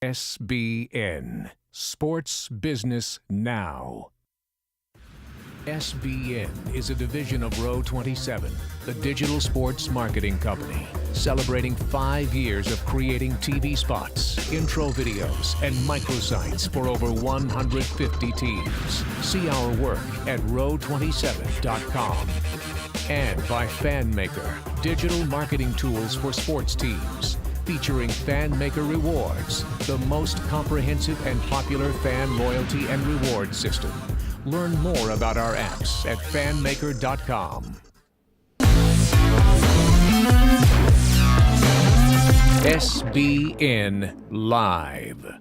SBN, Sports Business Now. SBN is a division of Row 27, the digital sports marketing company, celebrating 5 years of creating TV spots, intro videos, and microsites for over 150 teams. See our work at row27.com. And by FanMaker, digital marketing tools for sports teams, featuring FanMaker Rewards, the most comprehensive and popular fan loyalty and reward system. Learn more about our apps at fanmaker.com. SBN Live.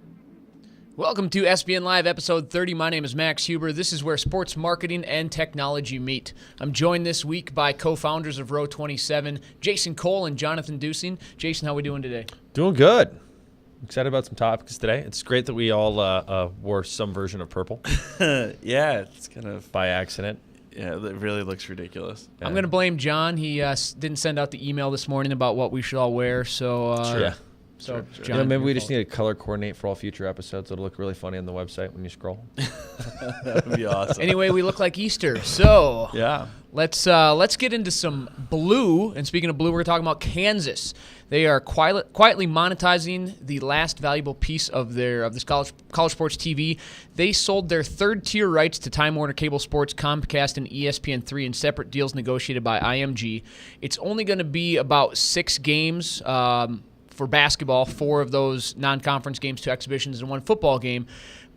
Welcome to SBN Live, episode 30. My name is Max Huber. This is where sports marketing and technology meet. I'm joined this week by co-founders of Row 27, Jason Cole and Jonathan Dusing. Jason, how are we doing today? Doing good. Excited about some topics today. It's great that we all wore some version of purple. Yeah, it's kind of by accident. Yeah, it really looks ridiculous. Yeah. I'm going to blame John. He didn't send out the email this morning about what we should all wear. So, sure. So, sure. John, maybe we just need to color coordinate for all future episodes. It'll look really funny on the website when you scroll. That would be awesome. Anyway, we look like Easter. So yeah, let's get into some blue. And speaking of blue, we're talking about Kansas. They are quietly monetizing the last valuable piece of this college sports TV. They sold their third-tier rights to Time Warner Cable Sports, Comcast, and ESPN3 in separate deals negotiated by IMG. It's only going to be about 6 games for basketball, 4 of those non-conference games, 2 exhibitions, and 1 football game.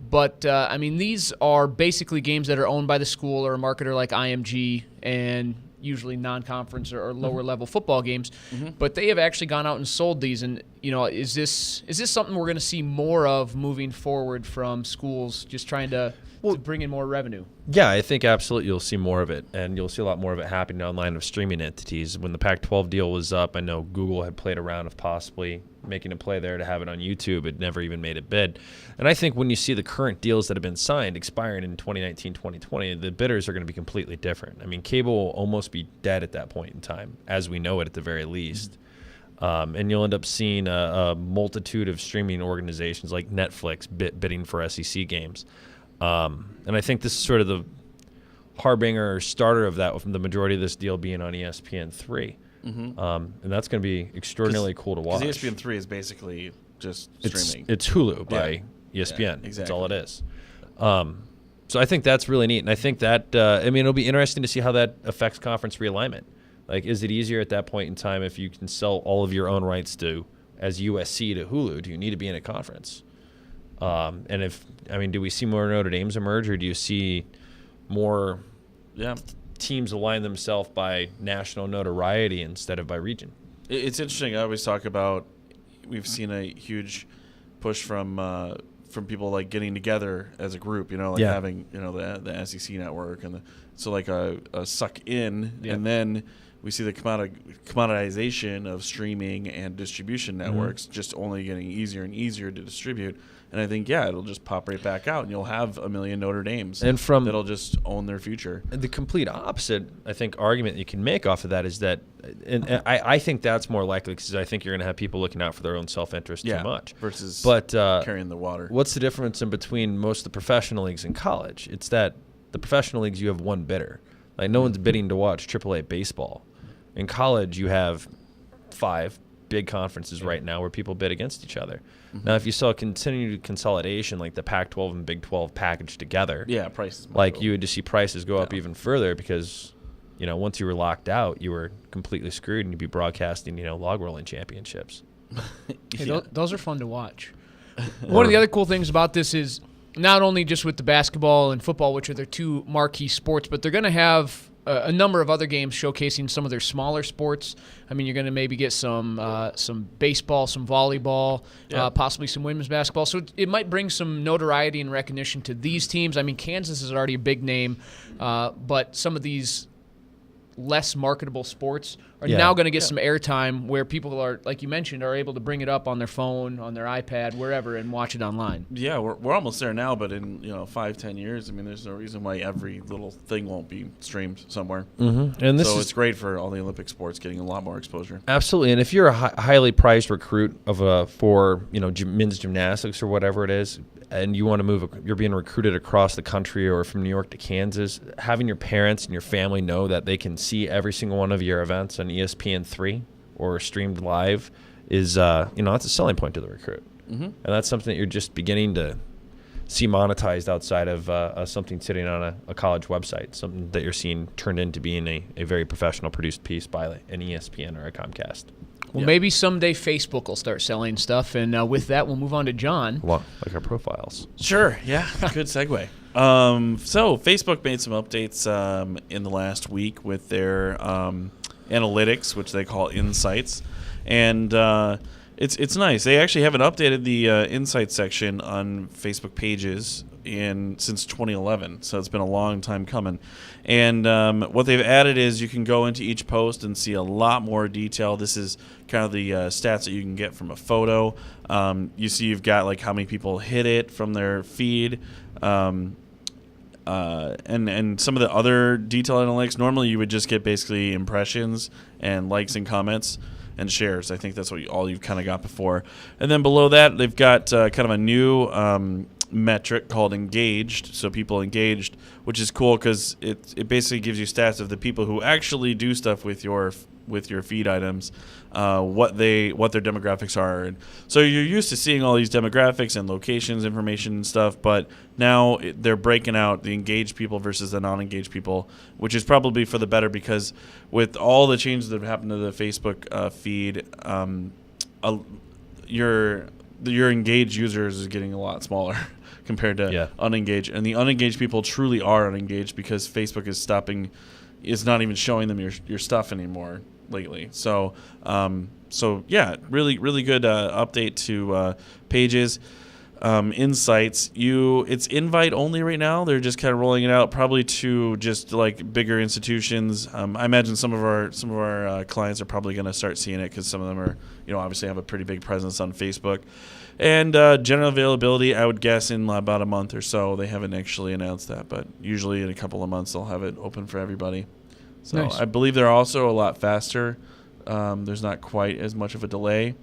But, these are basically games that are owned by the school or a marketer like IMG and usually non-conference or lower-level football games. Mm-hmm. But they have actually gone out and sold these. And, is this something we're going to see more of moving forward from schools just trying to bring in more revenue? Yeah, I think absolutely you'll see more of it, and you'll see a lot more of it happening online of streaming entities. When the Pac-12 deal was up, I know Google had played around of possibly making a play there to have it on YouTube. It never even made a bid. And I think when you see the current deals that have been signed expiring in 2019, 2020, the bidders are going to be completely different. I mean, cable will almost be dead at that point in time, as we know it at the very least. And you'll end up seeing a multitude of streaming organizations like Netflix bidding for SEC games. And I think this is sort of the harbinger or starter of that, with the majority of this deal being on ESPN3. Mm-hmm. And that's going to be extraordinarily cool to watch. Because ESPN3 is basically just streaming. It's Hulu by ESPN. Yeah, exactly. That's all it is. So I think that's really neat. And I think that, it'll be interesting to see how that affects conference realignment. Like, is it easier at that point in time if you can sell all of your own rights as USC to Hulu? Do you need to be in a conference? And do we see more Notre Dames emerge, or do you see more teams align themselves by national notoriety instead of by region? It's interesting. I always talk about we've seen a huge push from people like getting together as a group, having the SEC network and so like a suck in, and then we see the commoditization of streaming and distribution networks just only getting easier and easier to distribute. And I think, it'll just pop right back out, and you'll have a million Notre Dames that'll just own their future. The complete opposite, I think, argument you can make off of that is that, and I think that's more likely because I think you're going to have people looking out for their own self-interest too much. Versus carrying the water. What's the difference in between most of the professional leagues and college? It's that the professional leagues, you have one bidder. Like, no one's bidding to watch AAA baseball. In college, you have 5 big conferences right now where people bid against each other. Mm-hmm. Now, if you saw continued consolidation, like the Pac-12 and Big 12 packaged together, prices you would just see prices go up even further because, once you were locked out, you were completely screwed, and you'd be broadcasting, log rolling championships. Hey, those are fun to watch. One of the other cool things about this is not only just with the basketball and football, which are their 2 marquee sports, but they're going to have a number of other games showcasing some of their smaller sports. You're going to maybe get some baseball, some volleyball, possibly some women's basketball. So it might bring some notoriety and recognition to these teams. Kansas is already a big name, but some of these less marketable sports are now going to get some airtime where people are, like you mentioned, are able to bring it up on their phone, on their iPad, wherever, and watch it online. Yeah, we're almost there now, but in 5-10 years, I mean, there's no reason why every little thing won't be streamed somewhere. Mm-hmm. And it's great for all the Olympic sports getting a lot more exposure. Absolutely, and if you're a highly prized recruit for men's gymnastics or whatever it is, and you want to move, you're being recruited across the country or from New York to Kansas, having your parents and your family know that they can see every single one of your events on ESPN3 or streamed live is, that's a selling point to the recruit. Mm-hmm. And that's something that you're just beginning to see monetized outside of something sitting on a college website, something that you're seeing turned into being a very professional produced piece by an ESPN or a Comcast. Well, maybe someday Facebook will start selling stuff, and with that, we'll move on to John. Well, like our profiles. Sure, yeah, good segue. So Facebook made some updates in the last week with their analytics, which they call Insights, and it's nice. They actually haven't updated the Insights section on Facebook pages since 2011, so it's been a long time coming. And what they've added is you can go into each post and see a lot more detail. This is kind of the stats that you can get from a photo. You see you've got like how many people hit it from their feed, and some of the other detail analytics. Normally you would just get basically impressions and likes and comments and shares. I think that's all you've kind of got before. And then below that, they've got kind of a new metric called engaged, so people engaged, which is cool because it basically gives you stats of the people who actually do stuff with your feed items, what their demographics are. And so you're used to seeing all these demographics and locations information and stuff, but now they're breaking out the engaged people versus the non-engaged people, which is probably for the better because with all the changes that have happened to the Facebook feed, your engaged users is getting a lot smaller compared to unengaged. And the unengaged people truly are unengaged because Facebook is not even showing them your stuff anymore lately. So really, really good update to pages. Insights, it's invite only right now. They're just kind of rolling it out probably to just like bigger institutions. I imagine some of our clients are probably going to start seeing it because some of them are, obviously have a pretty big presence on Facebook. And general availability, I would guess in about a month or so. They haven't actually announced that, but usually in a couple of months they'll have it open for everybody. So nice. I believe they're also a lot faster. There's not quite as much of a delay.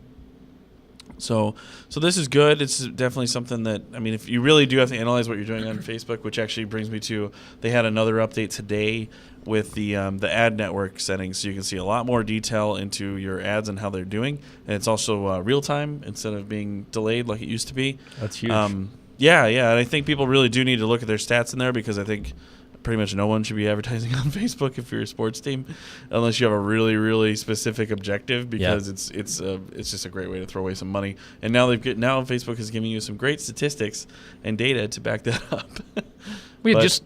So this is good. It's definitely something that, if you really do have to analyze what you're doing on Facebook, which actually brings me to, they had another update today with the ad network settings, so you can see a lot more detail into your ads and how they're doing. And it's also real time instead of being delayed like it used to be. That's huge. Yeah. And I think people really do need to look at their stats in there because I think pretty much no one should be advertising on Facebook if you're a sports team, unless you have a really, really specific objective. Because it's just a great way to throw away some money. And now Facebook is giving you some great statistics and data to back that up.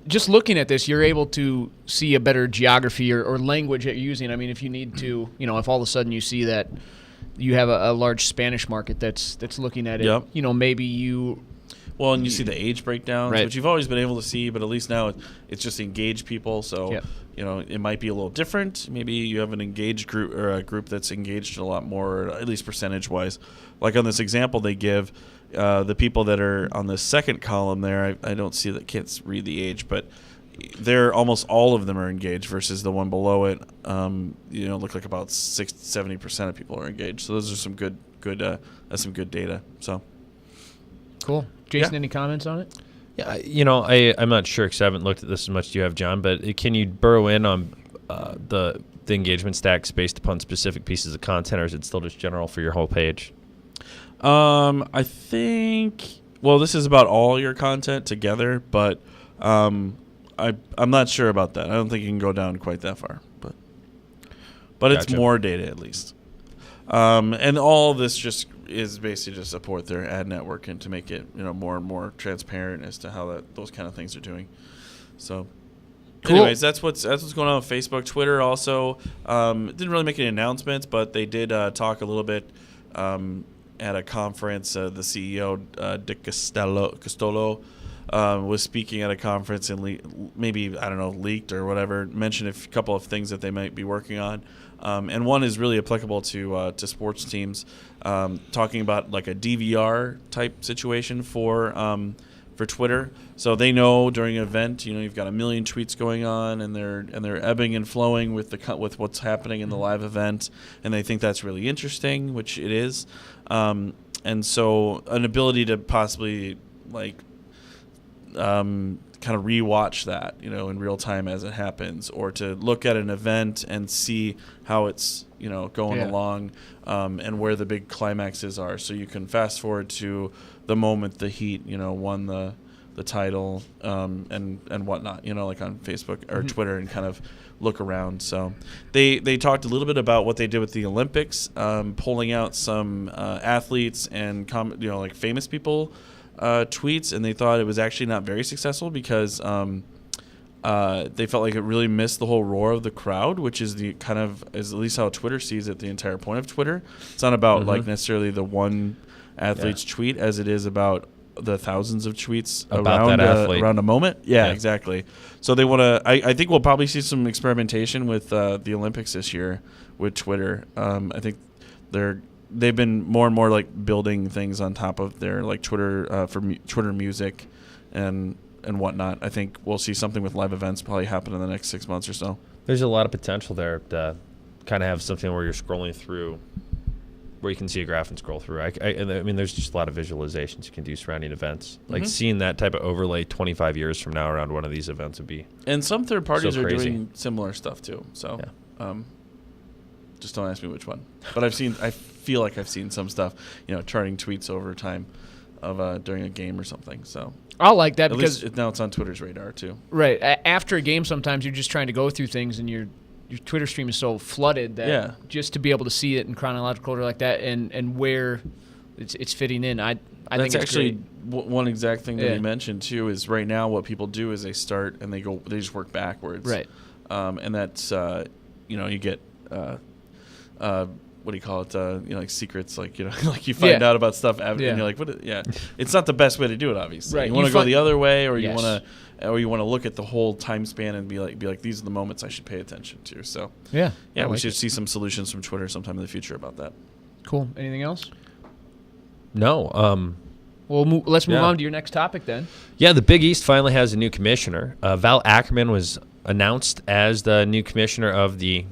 Just looking at this, you're able to see a better geography or language that you're using. If you need to, if all of a sudden you see that you have a large Spanish market that's looking at it, maybe you. Well, and you see the age breakdowns, which you've always been able to see, but at least now it's just engaged people. So, it might be a little different. Maybe you have an engaged group or a group that's engaged a lot more, at least percentage-wise. Like on this example they give, the people that are on the second column there, I don't see that, can't read the age, but they're almost all of them are engaged versus the one below it. Look like about 70% of people are engaged. So those are some good that's some good data. So cool. Jason, any comments on it? Yeah, I'm not sure because I haven't looked at this as much as you have, John, but can you burrow in on the engagement stacks based upon specific pieces of content, or is it still just general for your whole page? I think, this is about all your content together, but I'm not sure about that. I don't think you can go down quite that far, but gotcha. It's more data at least. And all of this just is basically to support their ad network and to make it more and more transparent as to how those kind of things are doing. So, cool. Anyways, that's what's going on with Facebook. Twitter also didn't really make any announcements, but they did talk a little bit at a conference. The CEO Dick Costolo was speaking at a conference and maybe leaked or whatever, mentioned a couple of things that they might be working on. And one is really applicable to sports teams, talking about like a DVR type situation for Twitter. So they know during an event, you've got a million tweets going on, and they're ebbing and flowing with what's happening in the live event, and they think that's really interesting, which it is. And so an ability to possibly kind of rewatch that, in real time as it happens, or to look at an event and see how it's, going along, and where the big climaxes are. So you can fast forward to the moment the Heat, won the title, and whatnot, like on Facebook or Twitter, and kind of look around. So they talked a little bit about what they did with the Olympics, pulling out some athletes and like famous people tweets, and they thought it was actually not very successful because they felt like it really missed the whole roar of the crowd, which is is at least how Twitter sees it, the entire point of Twitter. It's not about like necessarily the one athlete's tweet as it is about the thousands of tweets around a moment. Yeah, exactly. So they want to. I think we'll probably see some experimentation with the Olympics this year with Twitter. I think they've been more and more like building things on top of their like Twitter for Twitter music and whatnot. I think we'll see something with live events probably happen in the next 6 months or so. There's a lot of potential there to kind of have something where you're scrolling through, where you can see a graph and scroll through. I mean, there's just a lot of visualizations you can do surrounding events. Like seeing that type of overlay 25 years from now around one of these events would be. And some third parties are doing similar stuff too. So, just don't ask me which one. But I feel like I've seen some stuff, charting tweets over time of during a game or something. So I like that at because least now it's on Twitter's radar too. Right. After a game, sometimes you're just trying to go through things, and your Twitter stream is so flooded that just to be able to see it in chronological order like that, and where it's fitting in, I think it's actually great. One exact thing that you mentioned too is right now what people do is they start and they just work backwards. Right. And that's you get what do you call it? Like secrets, like like you find out about stuff, and you're like, what? It's not the best way to do it, obviously. Right. You want to go the other way, or you want to look at the whole time span and be like, these are the moments I should pay attention to. So we should see some solutions from Twitter sometime in the future about that. Cool. Anything else? No. Well, let's move on to your next topic then. Yeah, the Big East finally has a new commissioner. Val Ackerman was announced as the new commissioner of the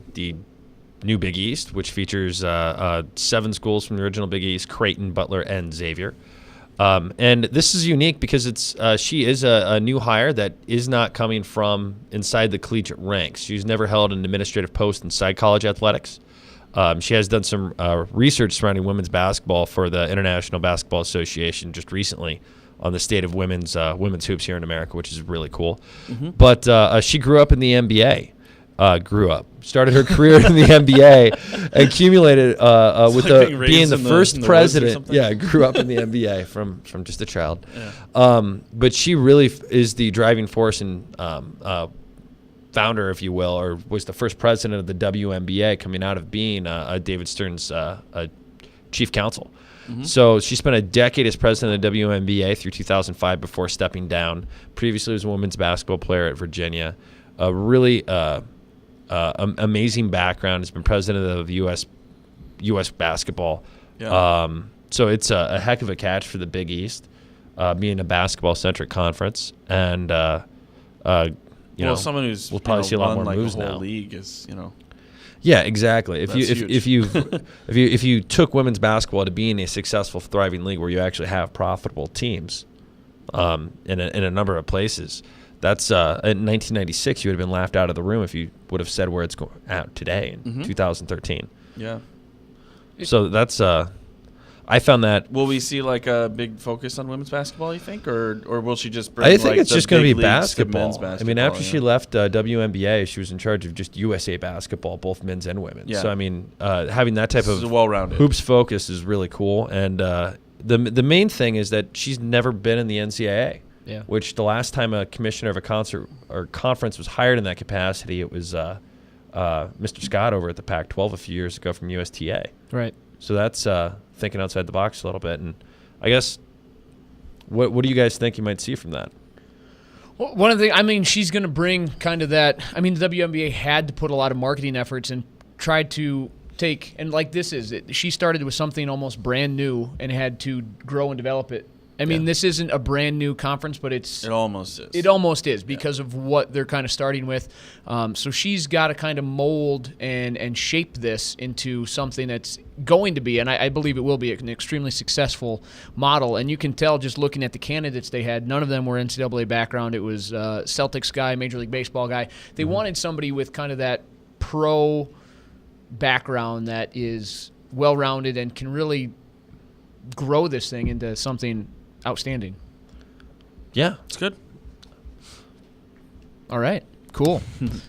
new Big East, which features 7 schools from the original Big East: Creighton, Butler, and Xavier. And this is unique because she is a new hire that is not coming from inside the collegiate ranks. She's never held an administrative post inside college athletics. She has done some research surrounding women's basketball for the International Basketball Association just recently on the state of women's hoops here in America, which is really cool. But she grew up in the NBA. Started her career in the NBA, accumulated being the first president. Grew up in the NBA from just a child. But she really is the driving force and founder, if you will, or was the first president of the WNBA, coming out of being David Stern's chief counsel. So she spent a decade as president of the WNBA through 2005 before stepping down. Previously was a women's basketball player at Virginia. Really amazing background. Has been president of U.S. basketball. So it's a heck of a catch for the Big East, being a basketball-centric conference, and someone who's we'll probably see a lot more like moves the whole now. League is Yeah, exactly. If huge. if you took women's basketball to being a successful, thriving league where you actually have profitable teams, in a number of places. That's in 1996, you would have been laughed out of the room if you would have said where it's going out today in 2013. Yeah. So that's I found that. Will we see like a big focus on women's basketball, you think, or will she just bring? I think like it's the just going to big be leagues to basketball. men's basketball. I mean, after she left WNBA, she was in charge of just USA basketball, both men's and women's. Yeah. So I mean, having that type of well-rounded hoops focus is really cool. And the main thing is that she's never been in the NCAA. Yeah. Which the last time a commissioner of a concert or conference was hired in that capacity, it was Mr. Scott over at the Pac-12 a few years ago from USTA. Right. So that's thinking outside the box a little bit. And I guess, what do you guys think you might see from that? Well, one of the things, I mean, she's going to bring kind of that. I mean, the WNBA had to put a lot of marketing efforts in tried to take, and like this is it, she started with something almost brand new and had to grow and develop it. I mean, this isn't a brand new conference, but it almost is because of what they're kind of starting with. So she's got to kind of mold and shape this into something that's going to be, and I believe it will be, an extremely successful model. And you can tell just looking at the candidates they had, none of them were NCAA background. It was Celtics guy, Major League Baseball guy. They wanted somebody with kind of that pro background that is well-rounded and can really grow this thing into something outstanding. Yeah, it's good. All right, cool.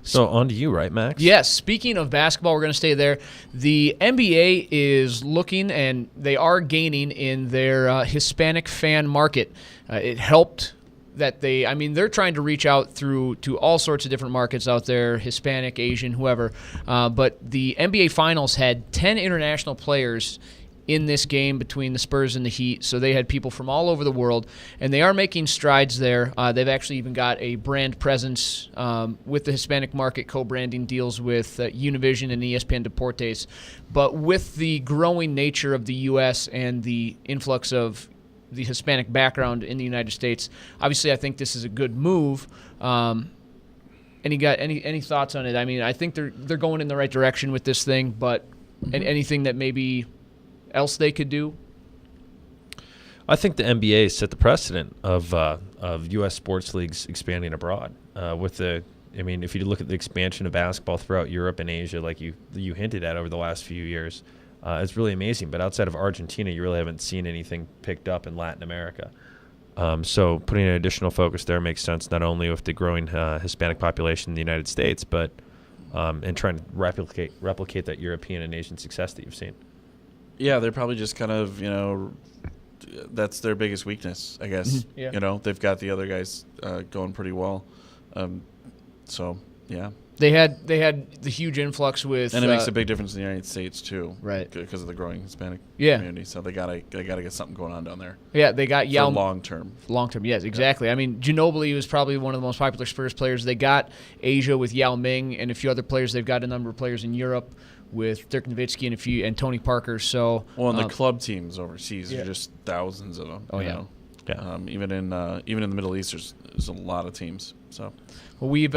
So on to you, right, Max? Yes, speaking of basketball, we're going to stay there. The NBA is looking, and they are gaining in their Hispanic fan market. It helped that they're trying to reach out to all sorts of different markets out there, Hispanic, Asian, whoever. But the NBA Finals had 10 international players in this game between the Spurs and the Heat, so they had people from all over the world, and they are making strides there. They've actually even got a brand presence with the Hispanic market, co-branding deals with Univision and ESPN Deportes. But with the growing nature of the U.S. and the influx of the Hispanic background in the United States, obviously I think this is a good move. Any thoughts on it? I mean, I think they're going in the right direction with this thing, but anything that maybe else they could do? I think the NBA set the precedent of U.S. sports leagues expanding abroad. If you look at the expansion of basketball throughout Europe and Asia, like you hinted at over the last few years, it's really amazing. But outside of Argentina, you really haven't seen anything picked up in Latin America. So putting an additional focus there makes sense, not only with the growing Hispanic population in the United States, but and trying to replicate that European and Asian success that you've seen. Yeah, they're probably just kind of, that's their biggest weakness, I guess. Yeah. They've got the other guys going pretty well. So, yeah. They had the huge influx with, and it makes a big difference in the United States too, right? Because of the growing Hispanic community. So they gotta get something going on down there. Yeah, they got Yao long term. Long term, yes, exactly. Yeah. I mean, Ginobili was probably one of the most popular Spurs players. They got Asia with Yao Ming and a few other players. They've got a number of players in Europe with Dirk Nowitzki and Tony Parker. So, and the club teams overseas are just thousands of them. Oh yeah. Yeah. Even in the Middle East, there's a lot of teams. So, well, we've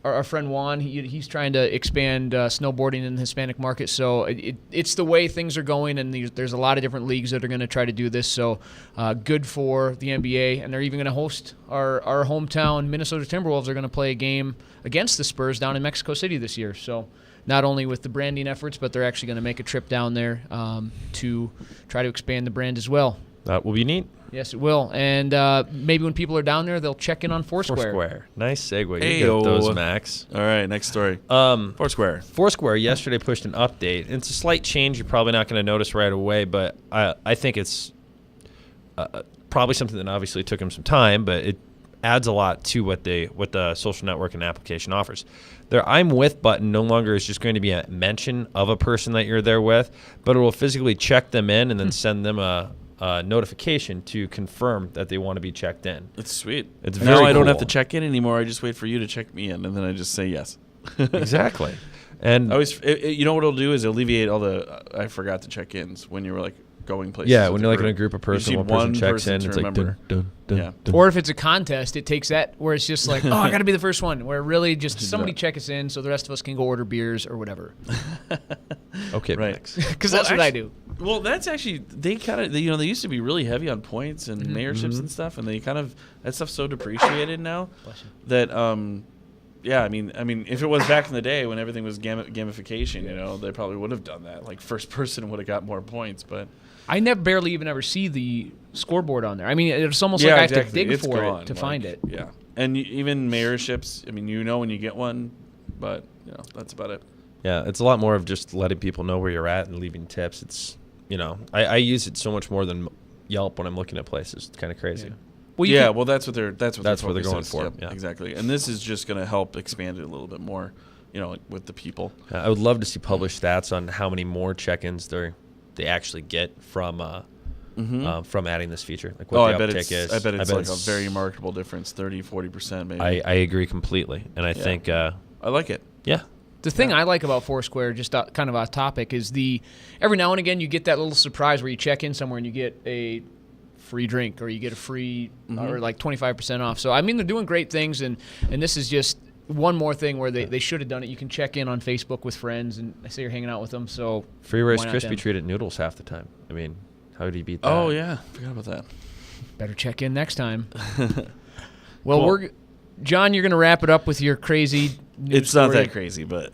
our friend Juan. He's trying to expand snowboarding in the Hispanic market. So it's the way things are going, and there's a lot of different leagues that are going to try to do this. So good for the NBA, and they're even going to host our hometown Minnesota Timberwolves. Are going to play a game against the Spurs down in Mexico City this year. So not only with the branding efforts, but they're actually going to make a trip down there to try to expand the brand as well. That will be neat. Yes, it will. And maybe when people are down there, they'll check in on Foursquare. Nice segue. Hey, you got those, Max. All right, next story. Foursquare yesterday pushed an update. It's a slight change you're probably not going to notice right away, but I think it's probably something that obviously took them some time, but it adds a lot to what the social network and application offers. Their I'm with button no longer is just going to be a mention of a person that you're there with, but it will physically check them in and then send them a notification to confirm that they want to be checked in. It's sweet. It's very now I don't cool. have to check in anymore. I just wait for you to check me in, and then I just say yes. Exactly. And you know what it'll do is alleviate all the I forgot to check ins when you were like going places. Yeah, when you're like in a group of person, one person checks person in, it's like dun, dun, dun, yeah. dun. Or if it's a contest, it takes that where it's just like, I got to be the first one. Where really just somebody check us in so the rest of us can go order beers or whatever. Okay, right. Max. Because that's what I do. Well, that's actually they kind of they used to be really heavy on points and mayorships and stuff, and they kind of that stuff's so depreciated now that yeah, I mean, if it was back in the day when everything was gamification, they probably would have done that. Like first person would have got more points, but I barely even ever see the scoreboard on there. I mean, it's almost like I have to dig it's for gone. it to find it. Yeah, and even mayorships. I mean, when you get one, but that's about it. Yeah, it's a lot more of just letting people know where you're at and leaving tips. It's I use it so much more than Yelp when I'm looking at places. It's kind of crazy. Yeah. Well, that's what they're going for. Yep, yeah, exactly. And this is just going to help expand it a little bit more, with the people. I would love to see published stats on how many more check-ins they actually get from adding this feature. Like what the uptick is. I bet it's like a very remarkable difference, 30-40% maybe. I agree completely, and I think I like it. Yeah, The thing I like about Foursquare, just kind of off topic, is every now and again you get that little surprise where you check in somewhere and you get a free drink or you get a free or like 25% off. So, I mean, they're doing great things, and this is just one more thing where they should have done it. You can check in on Facebook with friends, and I say you're hanging out with them. So free Rice Krispie treat at Noodles half the time. I mean, how do you beat that? Oh, yeah. Forgot about that. Better check in next time. Well, cool. John, you're going to wrap it up with your crazy news It's story. not that crazy, but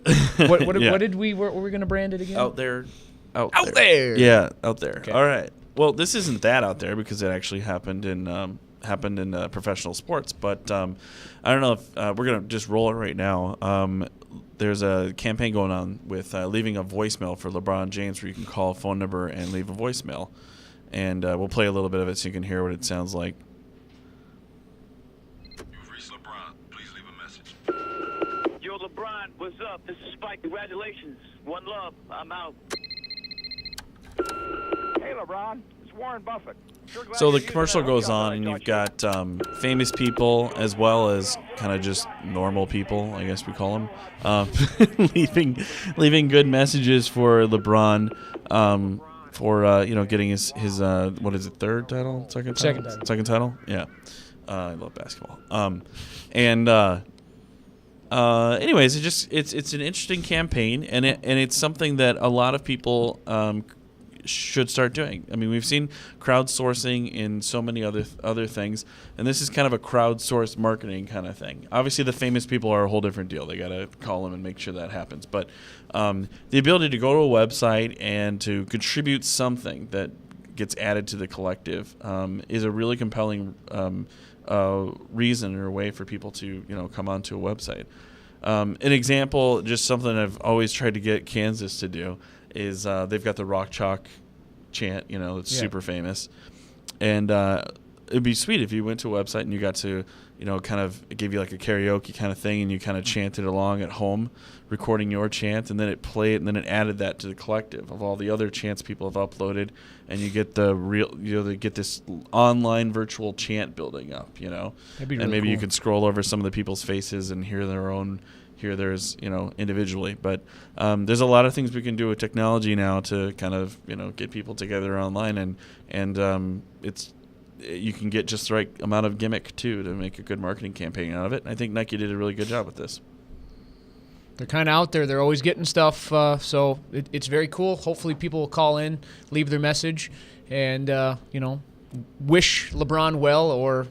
what yeah. were we going to brand it again? Out there. Out there. Yeah, out there. Okay. All right. Well, this isn't that out there because it actually happened in professional sports. But I don't know if we're gonna just roll it right now. There's a campaign going on with leaving a voicemail for LeBron James, where you can call a phone number and leave a voicemail, and we'll play a little bit of it so you can hear what it sounds like. You've reached LeBron. Please leave a message. Yo, LeBron, what's up? This is Spike. Congratulations. One love. I'm out. Hey, LeBron, it's Warren Buffett. Sure glad So you're the using commercial that goes hotel on, that I and you've got got famous people as well as kind of just normal people, I guess we call them, leaving good messages for LeBron, for getting his what is it, third title, second title, yeah. I love basketball. Anyways, it's an interesting campaign, and it's something that a lot of people should start doing. I mean, we've seen crowdsourcing in so many other things, and this is kind of a crowdsourced marketing kind of thing. Obviously, the famous people are a whole different deal. They got to call them and make sure that happens. But the ability to go to a website and to contribute something that gets added to the collective is a really compelling reason or way for people to come onto a website. An example, just something I've always tried to get Kansas to do, is they've got the Rock Chalk chant, it's super famous. And it'd be sweet if you went to a website and you got to, kind of, it gave you like a karaoke kind of thing, and you kind of chanted along at home, recording your chant, and then it played, and then it added that to the collective of all the other chants people have uploaded, and you get they get this online virtual chant building up, That'd be really and maybe you cool. can scroll over some of the people's faces and hear theirs, individually. But there's a lot of things we can do with technology now to kind of, get people together online, and you can get just the right amount of gimmick too to make a good marketing campaign out of it. And I think Nike did a really good job with this. They're kind of out there. They're always getting stuff, so it's very cool. Hopefully people will call in, leave their message, and, wish LeBron well or,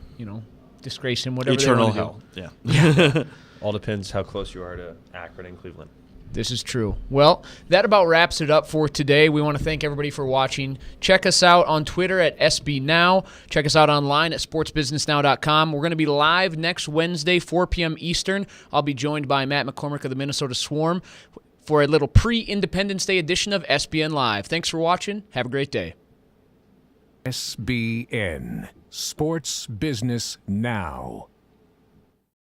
disgrace him, whatever Eternal they want to hell. do. Yeah. All depends how close you are to Akron and Cleveland. This is true. Well, that about wraps it up for today. We want to thank everybody for watching. Check us out on Twitter at SBNow. Check us out online at sportsbusinessnow.com. We're going to be live next Wednesday, 4 p.m. Eastern. I'll be joined by Matt McCormick of the Minnesota Swarm for a little pre-Independence Day edition of SBN Live. Thanks for watching. Have a great day. SBN Sports Business Now.